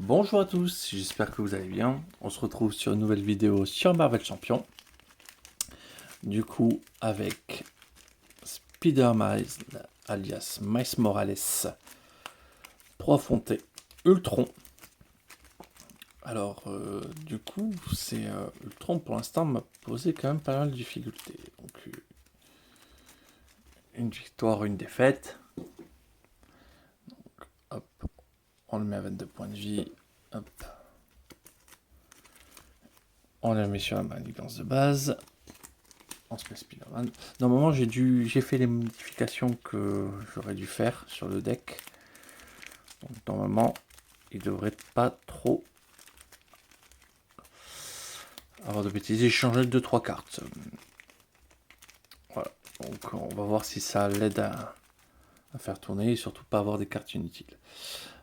Bonjour à tous, j'espère que vous allez bien. On se retrouve sur une nouvelle vidéo sur Marvel Champion. Du coup, avec Spider-Man, alias Miles Morales, pour affronter Ultron. Alors, du coup, c'est Ultron pour l'instant m'a posé quand même pas mal de difficultés. Donc, une victoire, une défaite. Donc, hop, on le met à 22 points de vie. Hop. On le met sur la manigance de base. On se met Spider-Man. Normalement, j'ai fait les modifications que j'aurais dû faire sur le deck. Donc, normalement, il devrait pas trop avoir de bêtises. J'ai changé 2-3 cartes. Voilà. Donc, on va voir si ça l'aide à faire tourner et surtout pas avoir des cartes inutiles.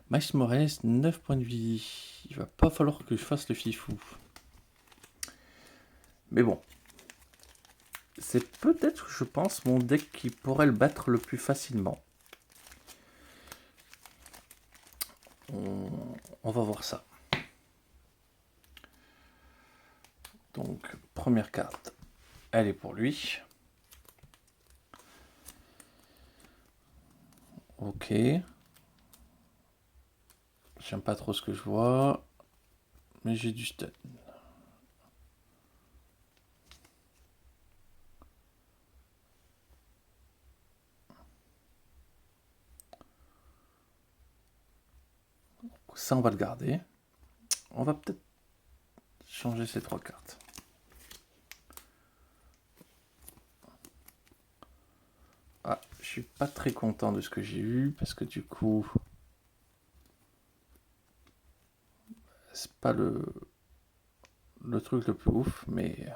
Miles Morales, 9 points de vie. Il va pas falloir que je fasse le fifou. Mais bon. C'est peut-être, je pense, mon deck qui pourrait le battre le plus facilement. On va voir ça. Donc, première carte, elle est pour lui. Ok. J'aime pas trop ce que je vois. Mais j'ai du stun. Ça, on va le garder. On va peut-être changer ces 3 cartes. Ah, je suis pas très content de ce que j'ai eu. Parce que du coup... c'est pas le truc le plus ouf. Mais...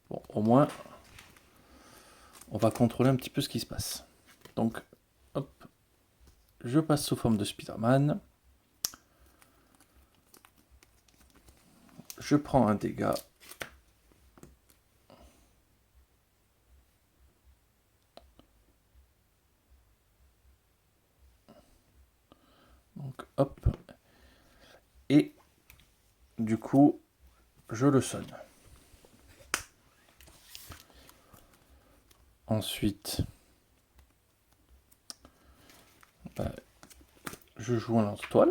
bon, au moins... on va contrôler un petit peu ce qui se passe. Donc, hop. Je passe sous forme de Spider-Man. Je prends un dégât. Donc, hop. Et, du coup, je le sonne. Ensuite, je joue un lance-toile.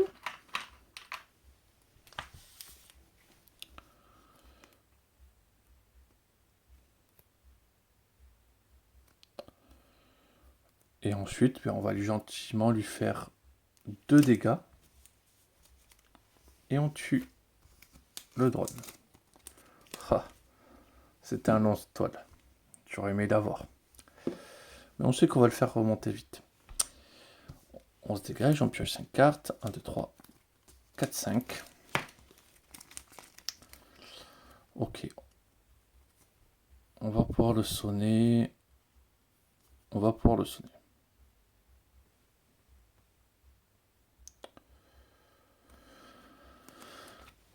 Et ensuite, on va gentiment lui faire 2 dégâts. Et on tue le drone. Ah, c'était un lance-toile. J'aurais aimé l'avoir. Mais on sait qu'on va le faire remonter vite. On se dégage, on pioche 5 cartes. 1, 2, 3, 4, 5. Ok. On va pouvoir le sonner. On va pouvoir le sonner.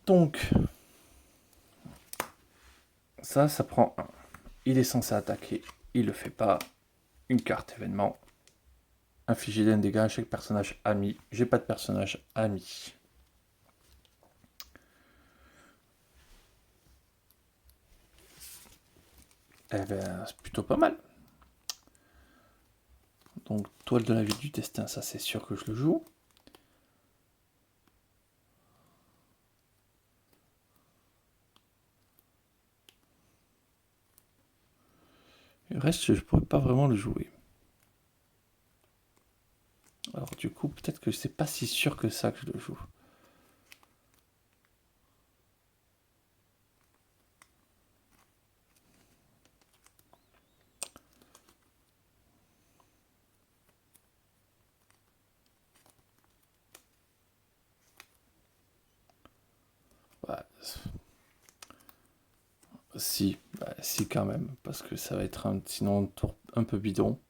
Donc, ça prend 1. Il est censé attaquer. Il le fait pas. Une carte événement. Infliger d'un dégât à chaque personnage ami. J'ai pas de personnage ami. Eh ben, c'est plutôt pas mal. Donc, toile de la vie du destin, ça c'est sûr que je le joue. Le reste, je pourrais pas vraiment le jouer. Alors du coup, peut-être que c'est pas si sûr que ça que je le joue. Bah, si, si quand même, parce que ça va être sinon un tour un peu bidon.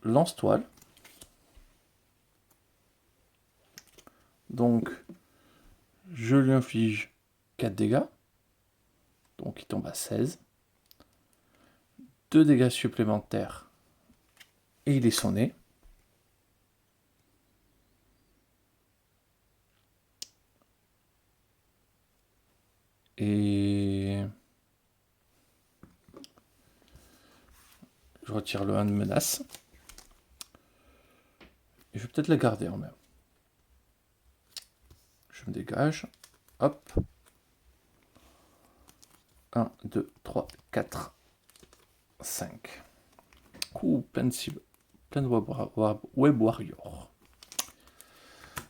Lance-toile. Donc, je lui inflige 4 dégâts. Donc, il tombe à 16. 2 dégâts supplémentaires. Et il est sonné. Et je retire le 1 de menace. Et je vais peut-être la garder en même. Je me dégage. Hop. 1, 2, 3, 4, 5. Plein de cibles. Plein de web warrior.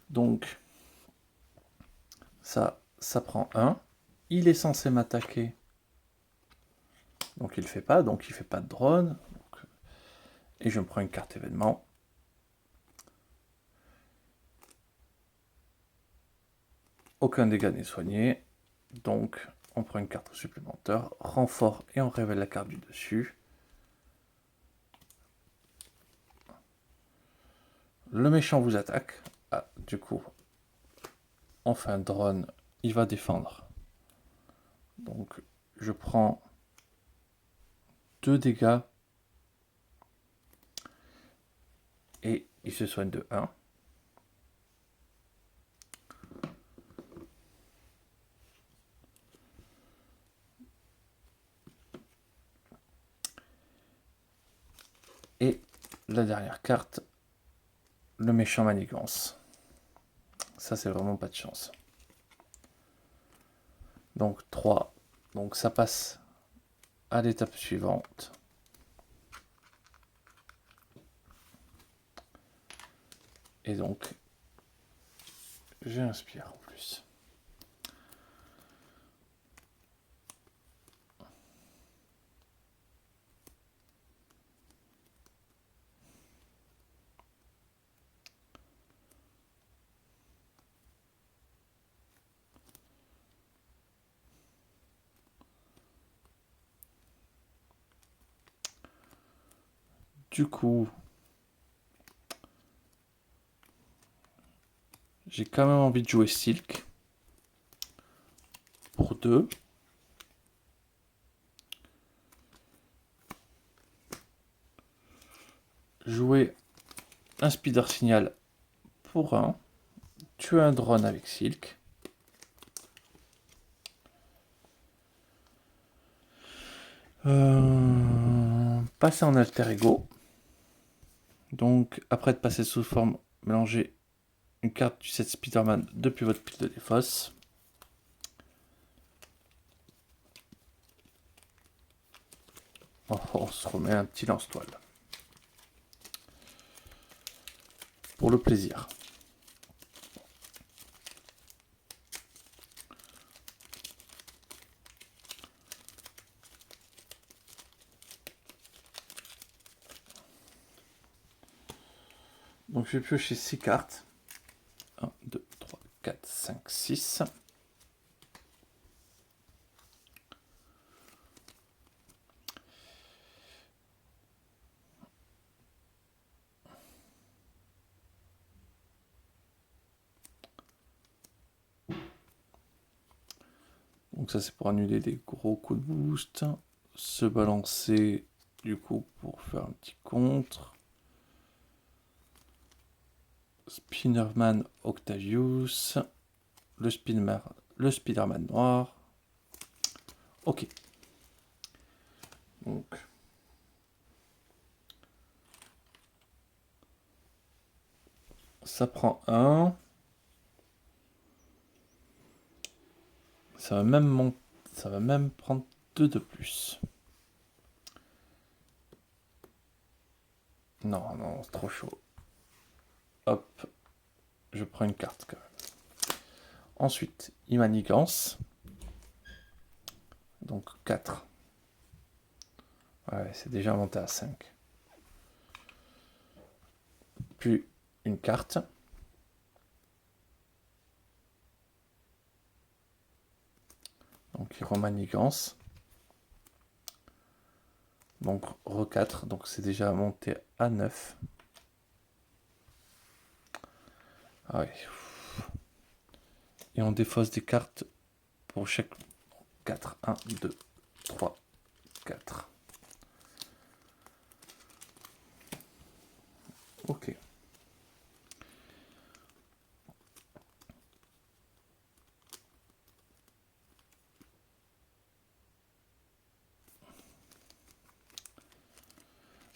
Donc, ça prend 1. Il est censé m'attaquer. Donc, il ne le fait pas. Donc, il ne fait pas de drone. Donc, et je me prends une carte événement. Aucun dégât n'est soigné. Donc, on prend une carte supplémentaire. Renfort et on révèle la carte du dessus. Le méchant vous attaque. Ah, du coup, on fait un drone. Il va défendre. Donc, je prends 2 dégâts. Et il se soigne de 1. Et la dernière carte, le méchant manigance. Ça, c'est vraiment pas de chance. Donc 3. Donc ça passe à l'étape suivante. Et donc, j'inspire en plus. Du coup, j'ai quand même envie de jouer Silk. Pour 2. Jouer un Speeder Signal pour 1. Tuer un drone avec Silk. Passer en alter ego. Donc, après de passer sous forme, mélanger une carte du set Spider-Man depuis votre pile de défausse. Oh, on se remet un petit lance-toile. Pour le plaisir. Donc je vais piocher 6 cartes. 1, 2, 3, 4, 5, 6. Donc ça c'est pour annuler des gros coups de boost. Se balancer du coup pour faire un petit contre. Spider-Man Octavius. Le Spider-Man noir. Ok. Donc. Ça prend 1. Ça va même prendre 2 de plus. Non, non, c'est trop chaud. Hop. Je prends une carte quand même. Ensuite, il manigance. Donc 4. Ouais, c'est déjà monté à 5. Puis une carte. Donc il remanigance. Donc re-4. Donc c'est déjà monté à 9. Ah ouais. Et on défausse des cartes pour chaque 4. 1, 2, 3, 4. Ok.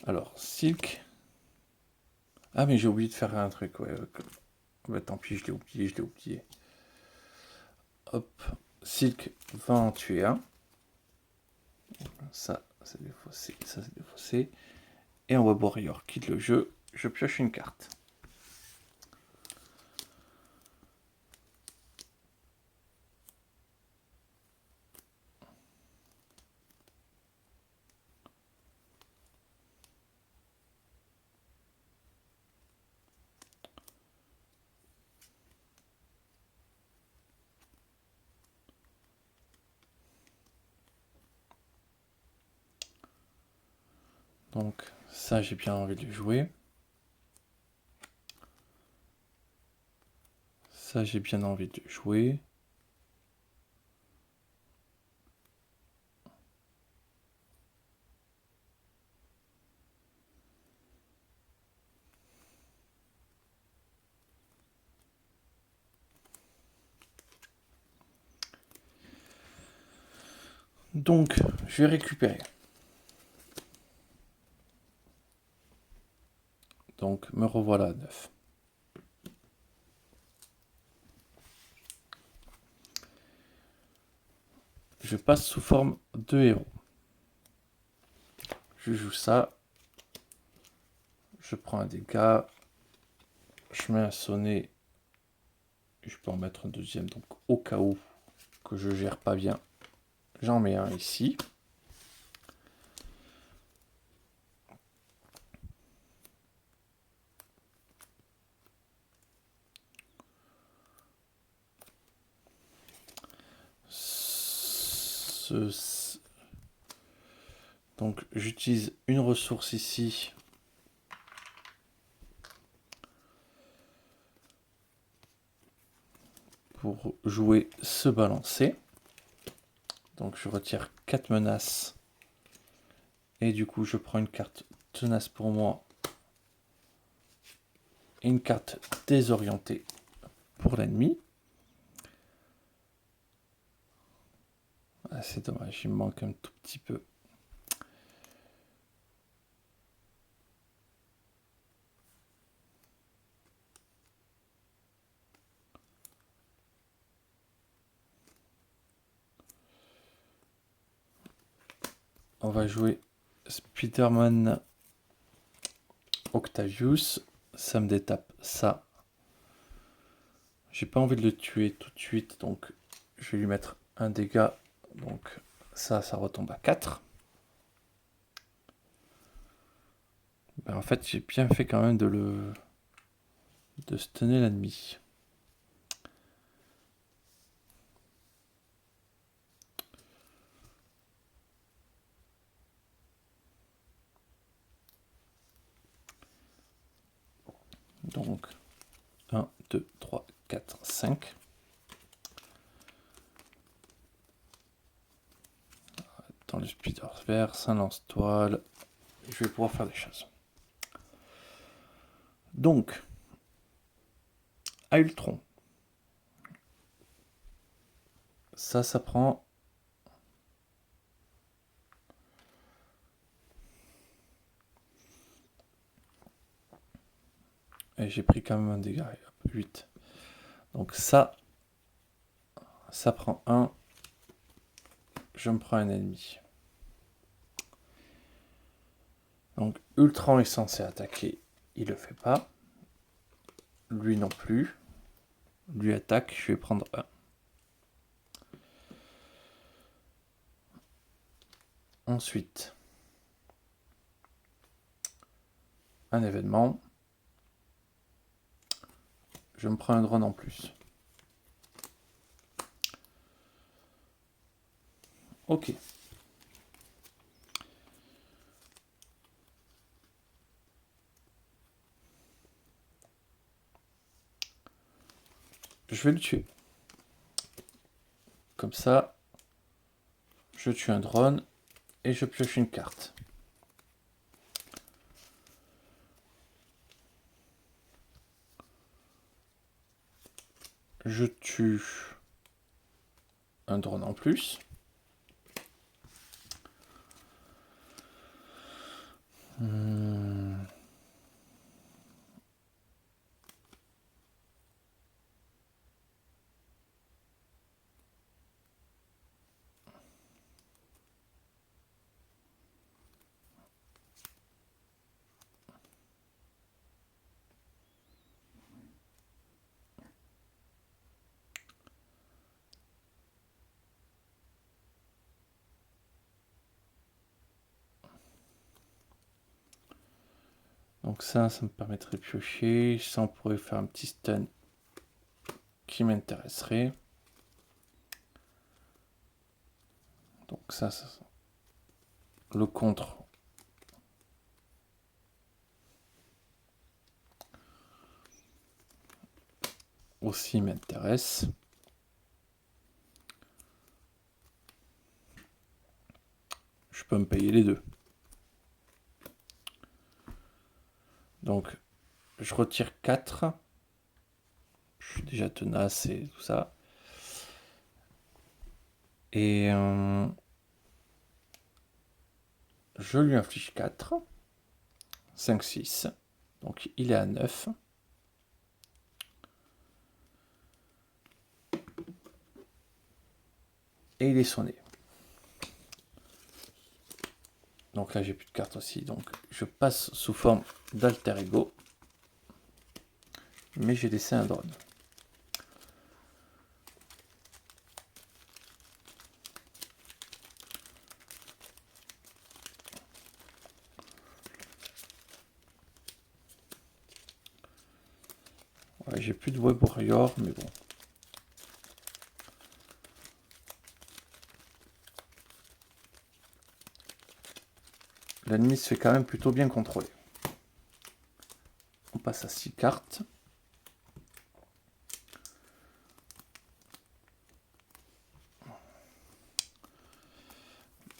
Alors, Silk. Ah, mais j'ai oublié de faire un truc, ouais. Bah, tant pis, je l'ai oublié. Hop, Silk va en tuer un. Ça, c'est défaussé, ça, c'est défaussé. Et on voit Warrior quitte le jeu. Je pioche une carte. Donc, ça, j'ai bien envie de le jouer. Ça, j'ai bien envie de jouer. Donc, je vais récupérer. Donc, me revoilà à 9. Je passe sous forme de héros. Je joue ça. Je prends un dégât. Je mets un sonnet. Je peux en mettre un deuxième. Donc, au cas où que je gère pas bien, j'en mets un ici. Donc j'utilise une ressource ici pour jouer ce balancer. Donc je retire 4 menaces. Et du coup je prends une carte tenace pour moi. Et une carte désorientée pour l'ennemi. Ah, c'est dommage, il me manque un tout petit peu. On va jouer Spider-Man Octavius. Ça me détape ça. J'ai pas envie de le tuer tout de suite, donc je vais lui mettre un dégât. Donc ça retombe à 4. Ben, en fait, j'ai bien fait quand même de stunner l'ennemi. Donc 1, 2, 3, 4, 5. Dans le Spider-Verse, un lance-toile. Je vais pouvoir faire des choses. Donc, à Ultron. Ça prend... Et j'ai pris quand même un dégât. 8. Donc ça prend 1. Je me prends un ennemi. Donc Ultron est censé attaquer. Il le fait pas. Lui non plus. Lui attaque. Je vais prendre 1. Ensuite, un événement. Je me prends un drone en plus. Ok. Je vais le tuer. Comme ça, je tue un drone et je pioche une carte. Je tue un drone en plus. Donc ça me permettrait de piocher. Ça, on pourrait faire un petit stun qui m'intéresserait. Donc ça, le contre. Aussi m'intéresse. Je peux me payer les deux. Donc, je retire 4. Je suis déjà tenace et tout ça. Et je lui inflige 4. 5, 6. Donc, il est à 9. Et il est sonné. Donc là, j'ai plus de cartes aussi. Donc, je passe sous forme d'alter ego. Mais j'ai laissé un drone. Ouais, j'ai plus de web warrior, mais bon. L'ennemi se fait quand même plutôt bien contrôler. On passe à 6 cartes.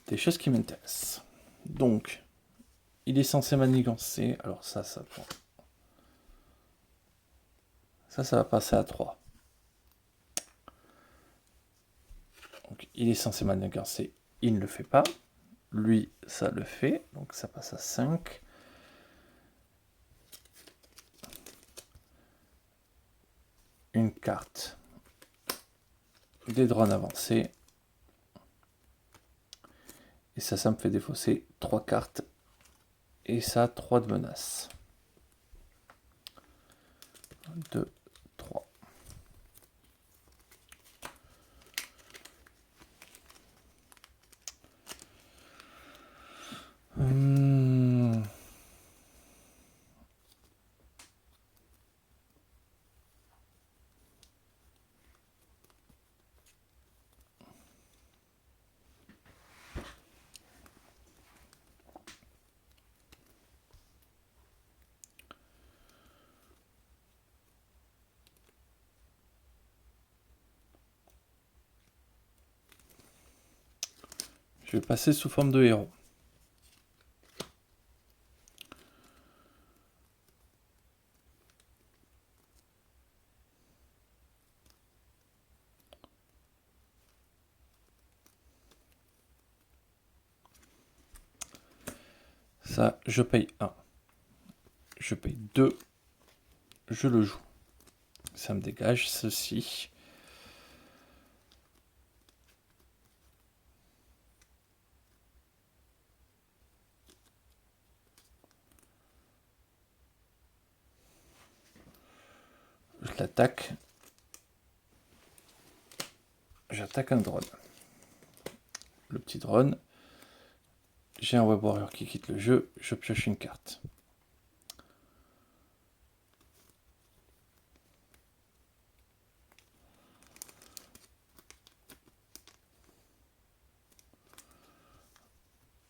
Des choses qui m'intéressent. Donc, il est censé manigancer. Alors ça prend. Ça va passer à 3. Donc, il est censé manigancer. Il ne le fait pas. Lui, ça le fait. Donc, ça passe à 5. Une carte. Des drones avancés. Et ça me fait défausser 3 cartes. Et ça, 3 de menaces. 2, 3. Je vais passer sous forme de héros. Ça, je paye 1. Je paye 2. Je le joue. Ça me dégage ceci. Je l'attaque. J'attaque un drone. Le petit drone. J'ai un web warrior qui quitte le jeu. Je pioche une carte.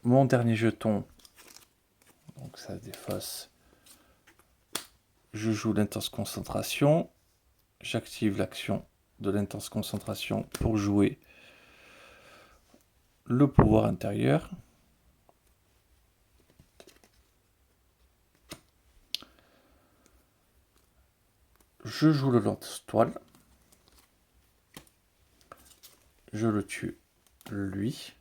Mon dernier jeton. Donc ça défausse. Je joue l'intense concentration. J'active l'action de l'intense concentration pour jouer le pouvoir intérieur. Je joue le lance-toile. Je le tue, lui.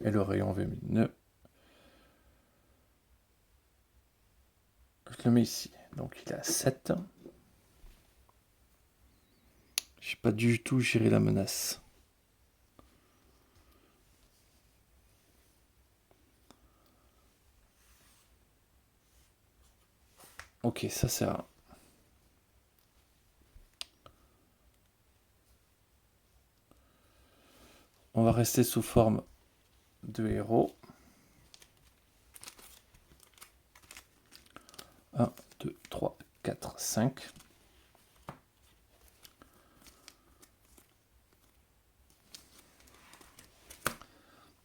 Et le rayon V1000 je le mets ici. Donc il est à 7. Je n'ai pas du tout géré la menace. Ok, ça c'est un. On va rester sous forme de héros. 1, 2, 3, 4, 5.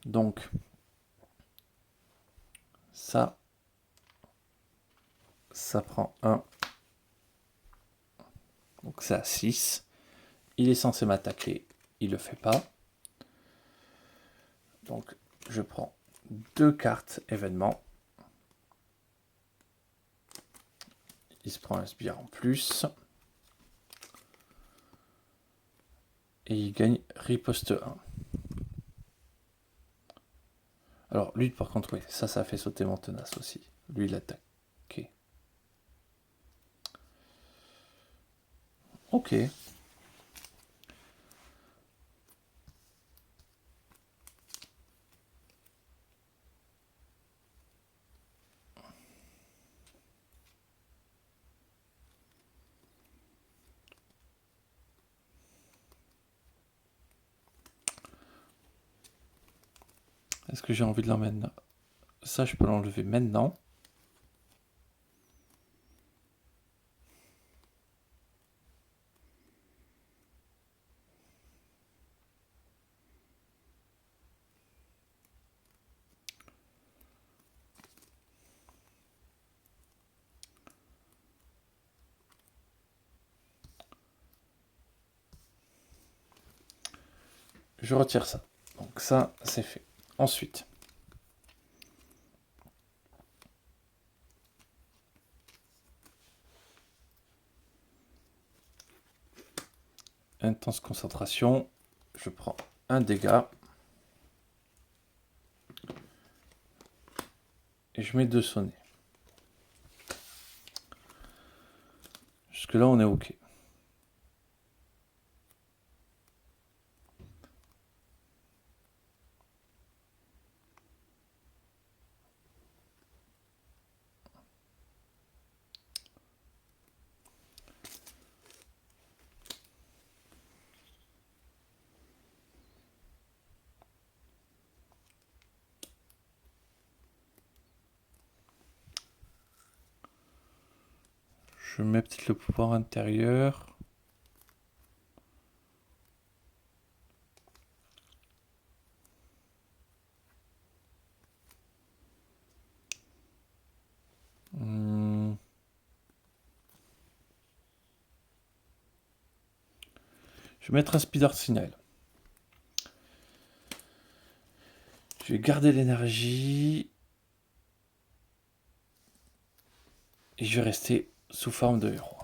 Donc, ça prend 1. Donc c'est à 6. Il est censé m'attaquer. Il ne le fait pas. Donc, je prends 2 cartes événements. Il se prend un sbire en plus. Et il gagne riposte 1. Alors, lui, par contre, oui, ça fait sauter mon tenace aussi. Lui, il attaque. Ok. Ok. Est-ce que j'ai envie de l'emmener? Ça, je peux l'enlever maintenant. Je retire ça. Donc ça, c'est fait. Ensuite, intense concentration. Je prends un dégât. Et je mets 2 sonnets. Jusque là, on est OK. Je mets peut-être le pouvoir intérieur. Je vais mettre un speed arsenal. Je vais garder l'énergie. Et je vais rester sous forme de héros.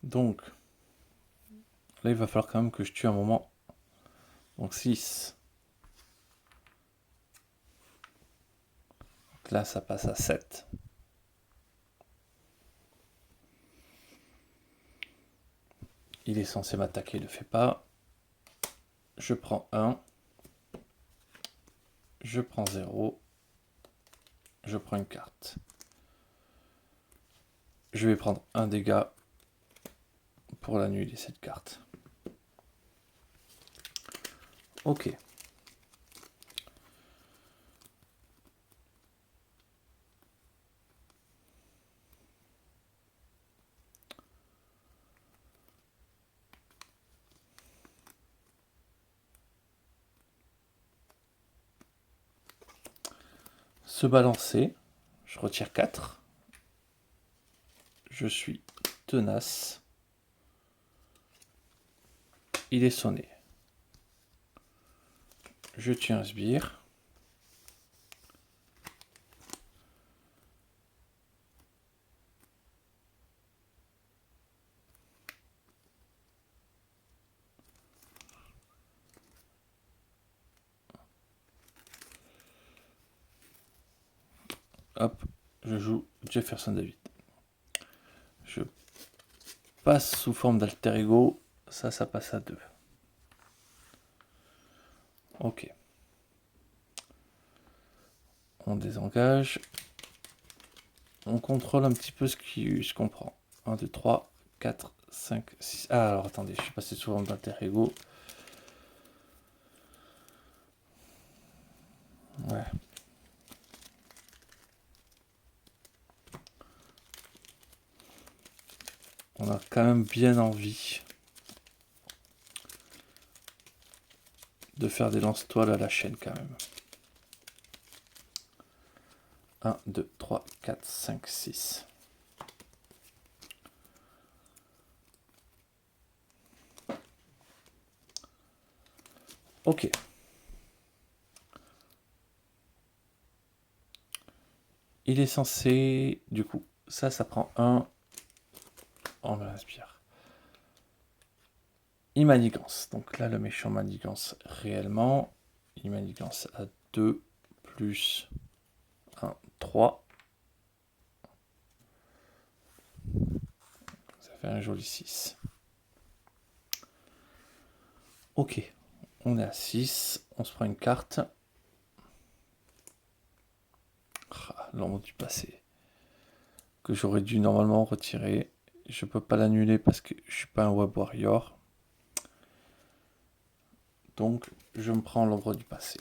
Donc, là, il va falloir quand même que je tue un moment. Donc 6. Donc là, ça passe à 7. Il est censé m'attaquer, il ne le fait pas. Je prends 1. Je prends 0. Je prends une carte. Je vais prendre un dégât pour l'annuler cette carte. Ok. Se balancer. Je retire 4. Je suis tenace. Il est sonné. Je tue un sbire. Hop, je joue Jefferson David. Je passe sous forme d'alter ego. Ça passe à 2. Ok. On désengage. On contrôle un petit peu ce qu'on prend. 1, 2, 3, 4, 5, 6. Ah, alors attendez, je suis passé sous forme d'alter ego. Ouais. On a quand même bien envie de faire des lance-toiles à la chaîne quand même. 1, 2, 3, 4, 5, 6. Ok. Il est censé... Du coup, ça prend 1. On l'inspire. Il manigance. Donc là, le méchant manigance réellement. Il manigance à 2 plus 1, 3. Ça fait un joli 6. Ok. On est à 6. On se prend une carte. L'ombre du passé. Que j'aurais dû normalement retirer. Je peux pas l'annuler parce que je suis pas un web warrior. Donc, je me prends l'ombre du passé.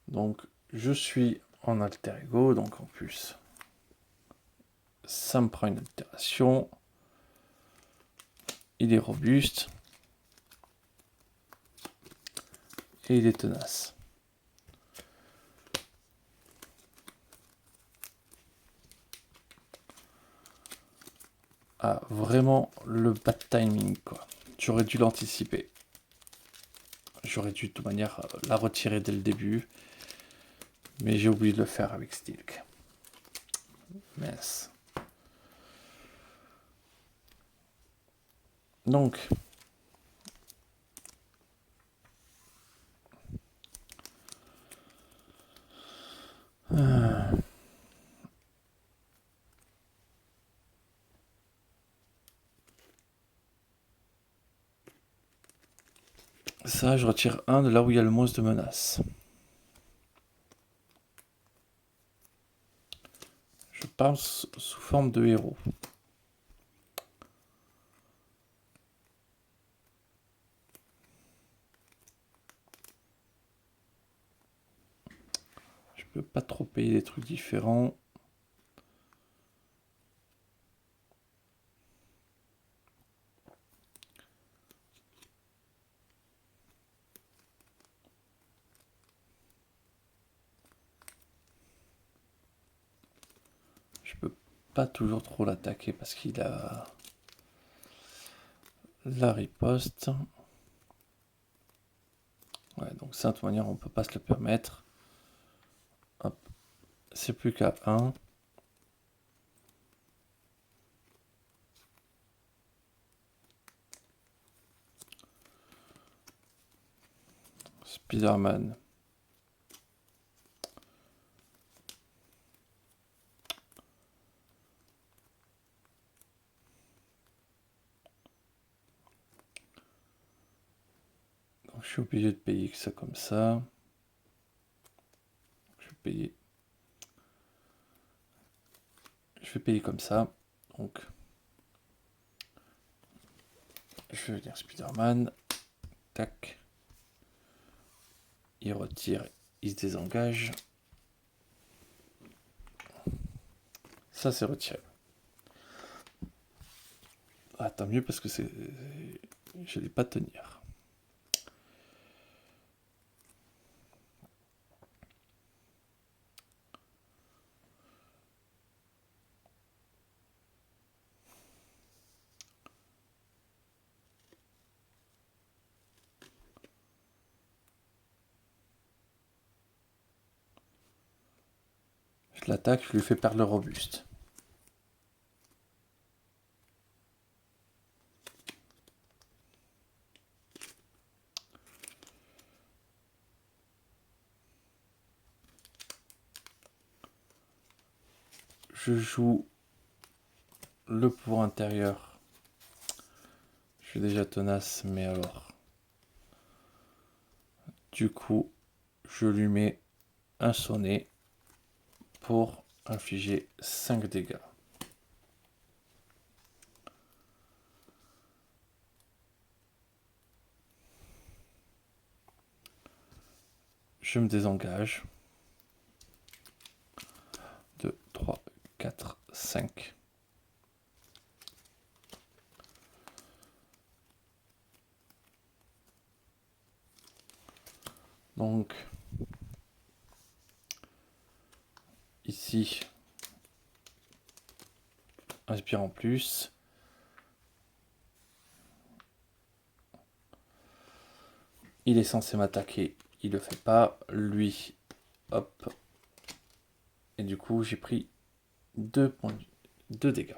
Donc, je suis en alter ego, donc en plus, ça me prend une altération. Il est robuste. Et il est tenace. Ah, vraiment le bad timing, quoi. J'aurais dû l'anticiper. J'aurais dû de toute manière la retirer dès le début. Mais j'ai oublié de le faire avec Stilk. Mince. Donc, ça, je retire un de là où il y a le monstre de menace. Je parle sous forme de héros. Je peux pas trop payer des trucs différents. Je peux pas toujours trop l'attaquer parce qu'il a la riposte. Ouais, donc ça, de toute manière, on peut pas se le permettre. Hop. C'est plus qu'à 1. Spider-Man. Donc je suis obligé de payer que ça comme ça. Je vais payer. Je vais payer comme ça. Donc je vais venir Spider-Man. Tac. Il retire. Il se désengage. Ça c'est retiré. Ah, tant mieux parce que c'est. Je n'allais pas tenir. Je l'attaque, je lui fais perdre le robuste. je joue le pouvoir intérieur. Je suis déjà tenace, mais alors... Du coup, je lui mets un sonnet pour infliger 5 dégâts. Je me désengage. 2, 3, 4, 5. Donc, ici, inspire en plus. Il est censé m'attaquer, il le fait pas. Lui, hop. Et du coup, j'ai pris 2 dégâts.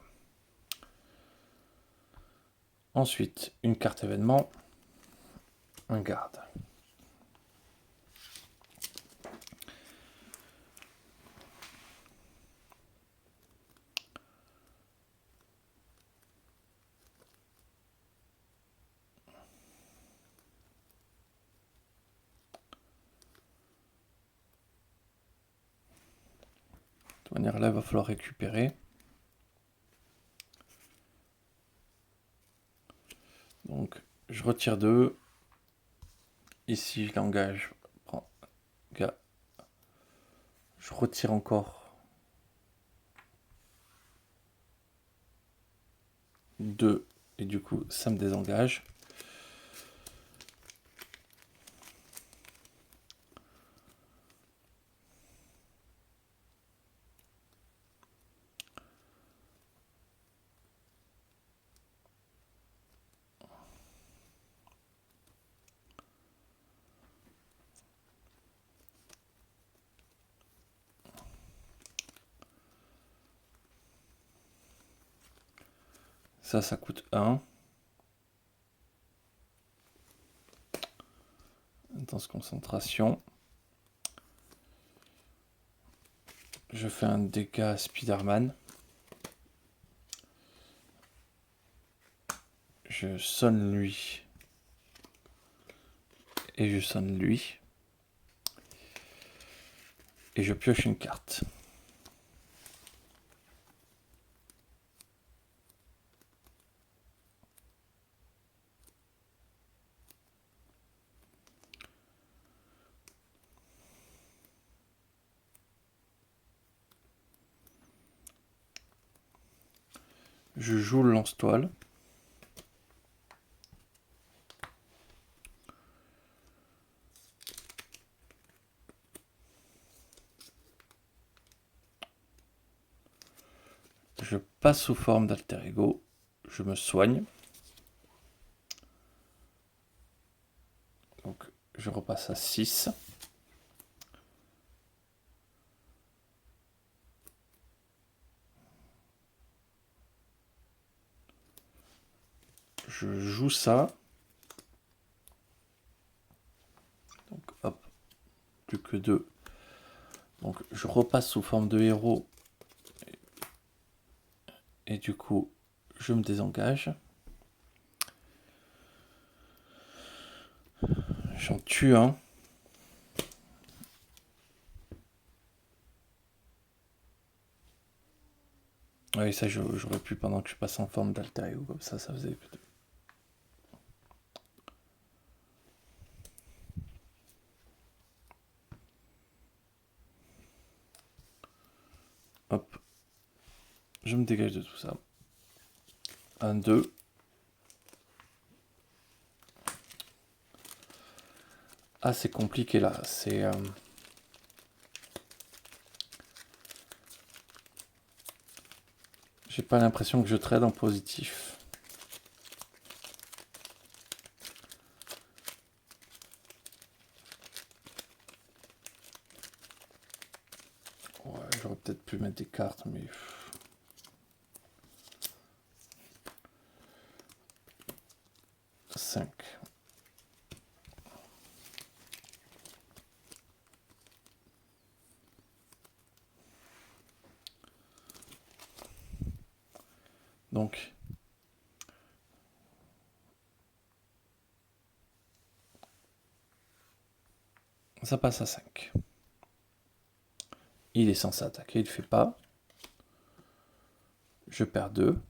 Ensuite, une carte événement, un garde. De toute manière, là, il va falloir récupérer. Donc, je retire 2. Ici, je l'engage. Je retire encore 2. Et du coup, ça me désengage. Ça coûte 1. Intense concentration. Je fais un dégât Spider-Man. Je sonne lui. Et je sonne lui. Et je pioche une carte. Je joue le lance-toile. Je passe sous forme d'alter ego. Je me soigne. Donc, je repasse à 6. Je joue ça. Donc, hop. Plus que 2. Donc, je repasse sous forme de héros. Et du coup, je me désengage. J'en tue un. Oui, ça j'aurais pu pendant que je passe en forme d'alter ego, comme ça faisait que 2. Hop. Je me dégage de tout ça. 1, 2. Ah, c'est compliqué là. C'est... J'ai pas l'impression que je trade en positif. Ouais, j'aurais peut-être pu mettre des cartes, mais... 5. Donc, ça passe à 5. Il est censé attaquer, il ne fait pas. Je perds 2.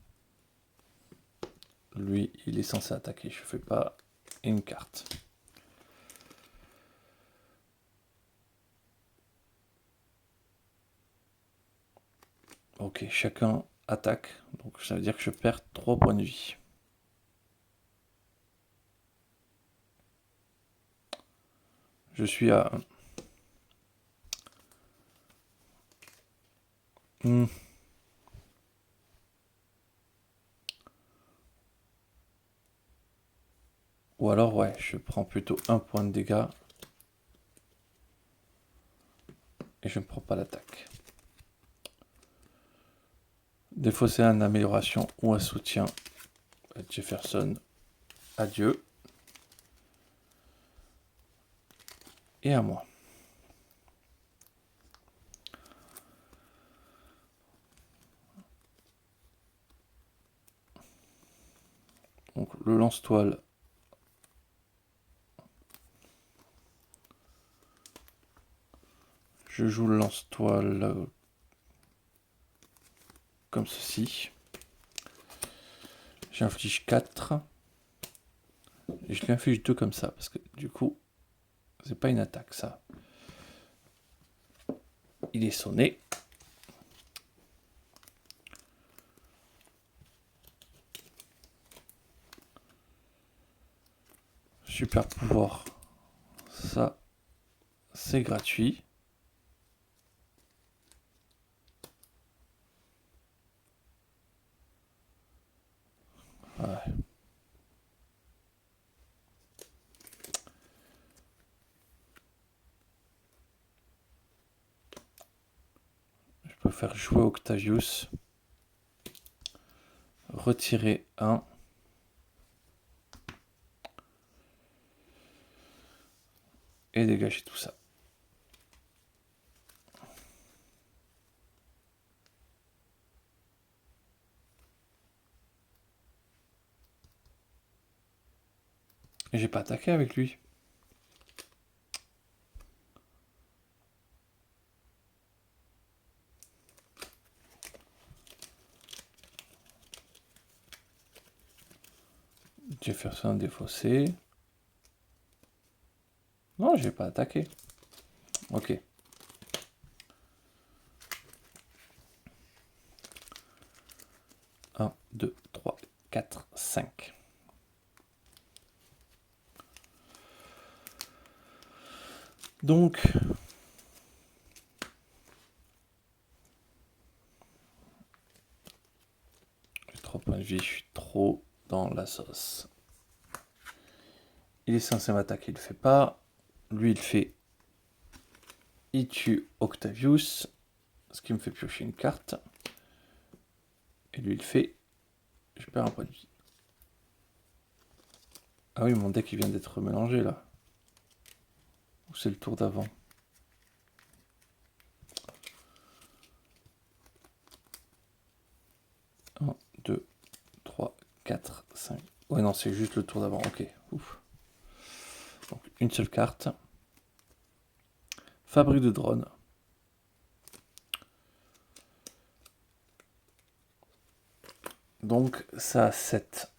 Lui, il est censé attaquer, je ne fais pas. Et une carte. Ok, chacun attaque. Donc ça veut dire que je perds 3 points de vie. Je suis à 1. Ou alors, ouais, je prends plutôt 1 point de dégâts. Et je ne prends pas l'attaque. Défausser une amélioration ou un soutien. Jefferson, adieu. Et à moi. Donc le lance-toile. Je joue le lance-toile comme ceci. J'inflige 4. Et je lui inflige 2 comme ça. Parce que du coup, c'est pas une attaque ça. Il est sonné. Super pouvoir. Ça, c'est gratuit. Ouais. Je peux faire jouer Octavius. Retirer 1. Et dégager tout ça. Et j'ai pas attaqué avec lui. Jefferson défaussé. Non, j'ai pas attaqué. Ok. 1, 2, 3, 4, 5. Donc, j'ai 3 points de vie, je suis trop dans la sauce. Il est censé m'attaquer, il le fait pas. Lui, il fait. Il tue Octavius, ce qui me fait piocher une carte. Et lui, il fait. Je perds un point de vie. Ah oui, mon deck il vient d'être mélangé là. Ou c'est le tour d'avant? Un, 2, 3, 4, 5. Ouais, non, c'est juste le tour d'avant. Ok, ouf. Donc, une seule carte. Fabrique de drone. Donc, ça a 7.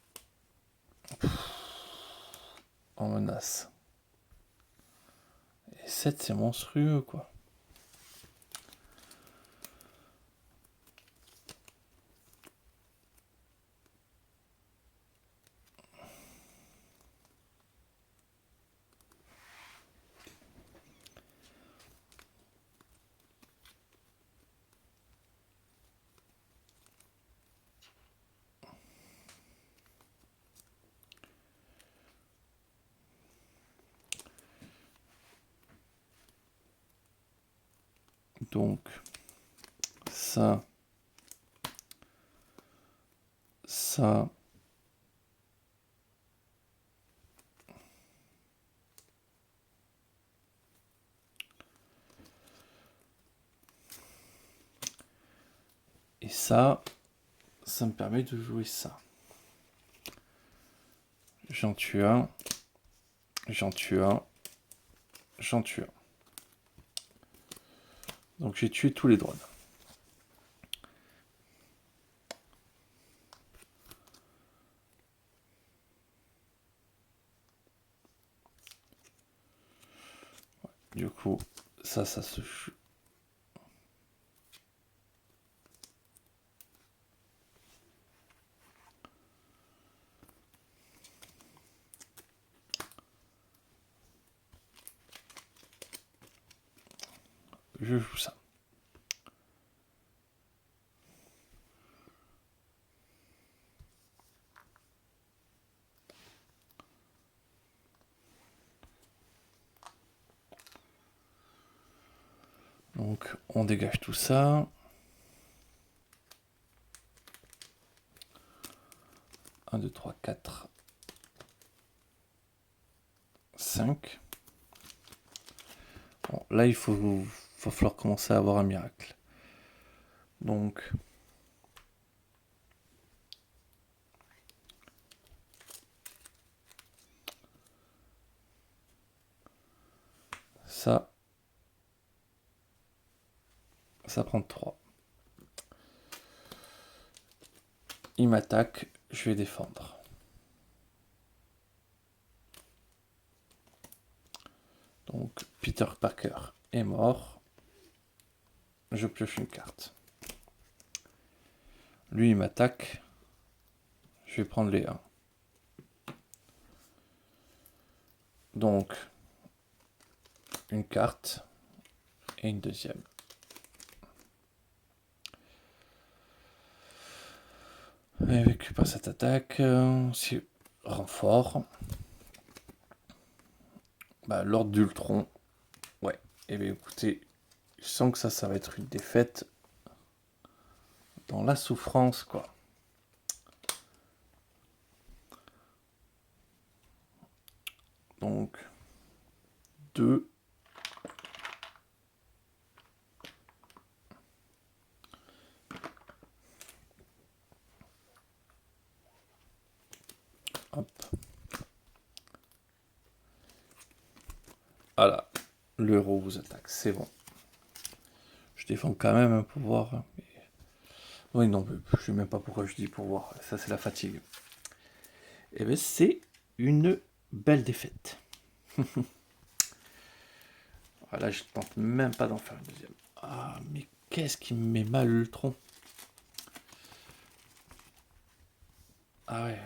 En menace. Et 7, c'est monstrueux, quoi. Donc, ça, ça, et ça. ça me permet de jouer ça. J'en tue un. J'en tue un. J'en tue un. Donc j'ai tué tous les drones. Du coup, ça se joue. Je joue ça. Donc on dégage tout ça. 1, 2, 3, 4, 5. Bon, là, il va falloir commencer à avoir un miracle. Donc, ça prend 3. Il m'attaque, je vais défendre. Donc, Peter Parker est mort. Je pioche une carte. Lui, il m'attaque. Je vais prendre les 1. Donc, une carte et une deuxième. Et récupère cette attaque. C'est renfort. Bah, l'ordre d'Ultron. Ouais. Et bien écoutez, je sens que ça va être une défaite dans la souffrance, quoi. Donc, 2. Hop. Voilà. Le héros vous attaque, c'est bon. Je défends quand même un pouvoir. Mais... oui, non, je sais même pas pourquoi je dis pouvoir. Ça, c'est la fatigue. Et bien, c'est une belle défaite. Voilà, je tente même pas d'en faire une deuxième. Ah, mais qu'est-ce qui me met mal Ultron? Ah ouais.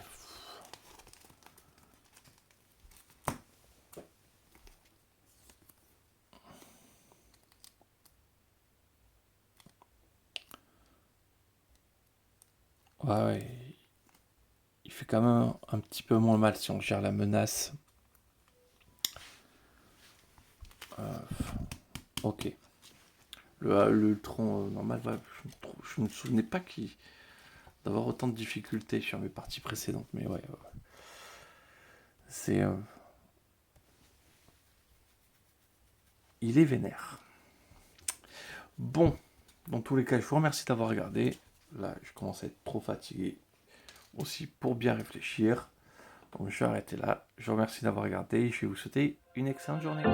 Ouais, il fait quand même un petit peu moins mal si on gère la menace. Ok. Le tronc normal, ouais, je me souvenais pas d'avoir autant de difficultés sur mes parties précédentes, mais ouais. C'est... il est vénère. Bon, dans tous les cas, je vous remercie d'avoir regardé. Là, je commence à être trop fatigué aussi pour bien réfléchir. Donc je vais arrêter là. Je vous remercie d'avoir regardé. Je vais vous souhaiter une excellente journée.